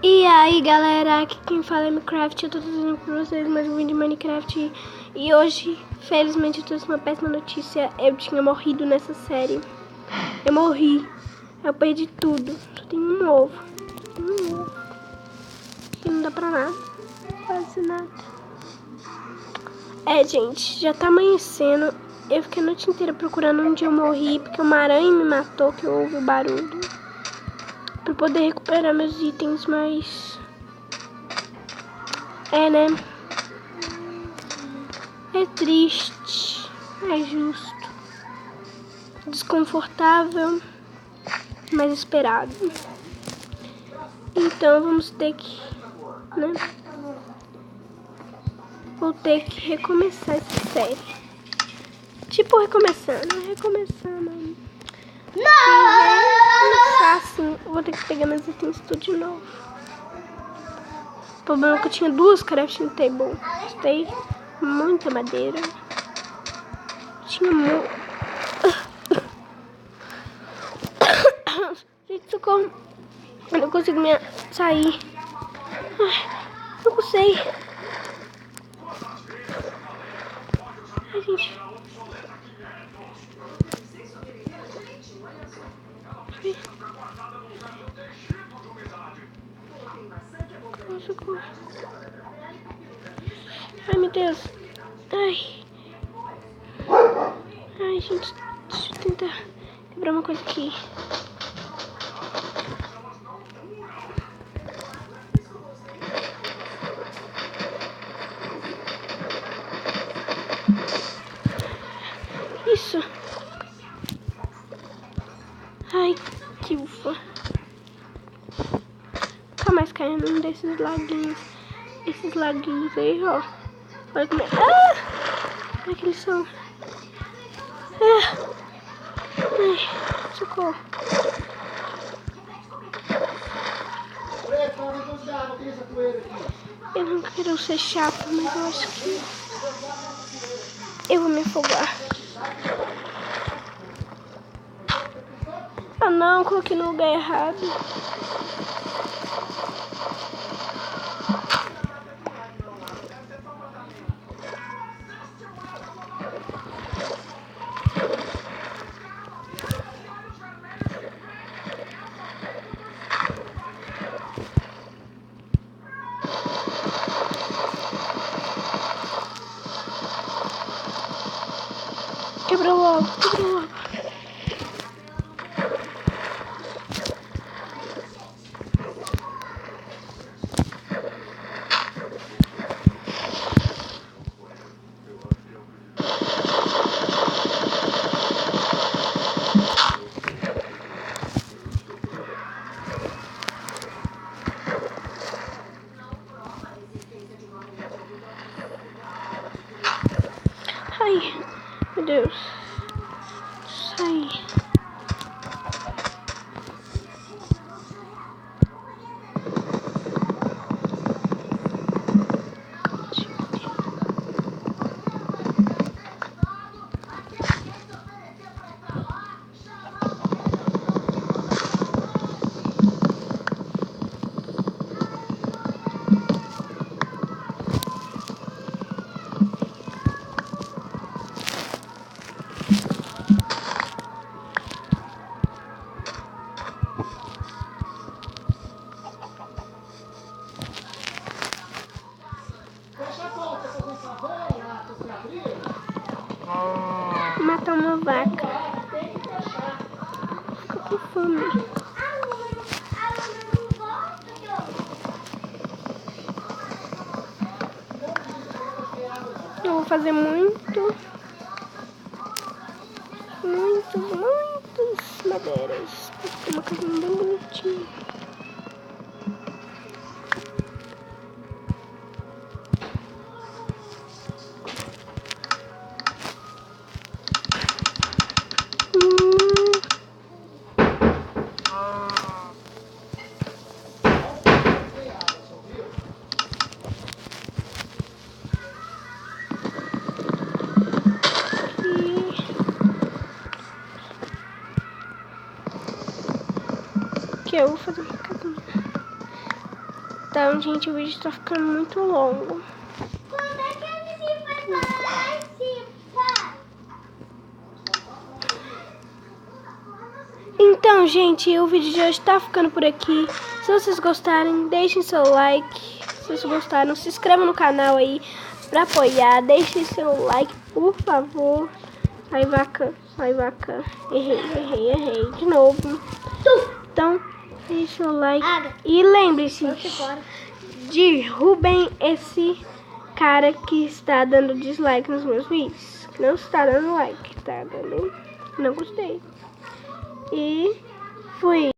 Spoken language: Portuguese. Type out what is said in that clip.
E aí galera, aqui quem fala é Minecraft, eu tô trazendo pra vocês mais um vídeo de Minecraft. E hoje, felizmente, eu trouxe uma péssima notícia. Eu tinha morrido nessa série. Eu morri, eu perdi tudo. Só tem um ovo. E não dá pra nada, quase nada. Gente, já tá amanhecendo. Eu fiquei a noite inteira procurando onde eu morri, porque uma aranha me matou, que eu ouvi o barulho. Pra poder recuperar meus itens, mas... né? É triste, é justo, desconfortável, mas esperado. Então vamos ter que, né? Vou ter que recomeçar essa série. Tipo recomeçando, mano. Não! Assim, vou ter que pegar meus itens tudo de novo. O problema é que eu tinha duas crafting table. Gostei. Muita madeira. Tinha muito. Gente, socorro. Eu não consigo me sair. Ai, não sei. Ai, gente. Ai, socorro. Ai, meu Deus. Ai. Ai, gente. Deixa eu tentar quebrar uma coisa aqui. Isso. Ai, que ufa. Nunca mais cair num desses laguinhos. Esses laguinhos aí, ó. Olha como é. Olha que eles são. Ai, socorro. Eu não quero ser chata, mas eu acho que eu vou me afogar. Ah não, coloquei no lugar errado. Quebrou logo, quebrou logo. Ai, meu Deus. Sai. Matar uma vaca. Fica com fome. Eu vou fazer muitas madeiras. Pra ficar uma casinha bem bonitinha. Que eu vou fazer uma casinha. Então, gente, o vídeo tá ficando muito longo. Quando é que a gente vai participar? Então, gente, o vídeo de hoje tá ficando por aqui. Se vocês gostarem, deixem seu like. Se vocês gostaram, se inscrevam no canal aí pra apoiar. Deixem seu like, por favor. Ai, vaca. Errei. De novo. Então, deixe o like. E lembre-se, derrubem esse cara que está dando dislike nos meus vídeos. Que não está dando like, tá dando? Não gostei. E fui.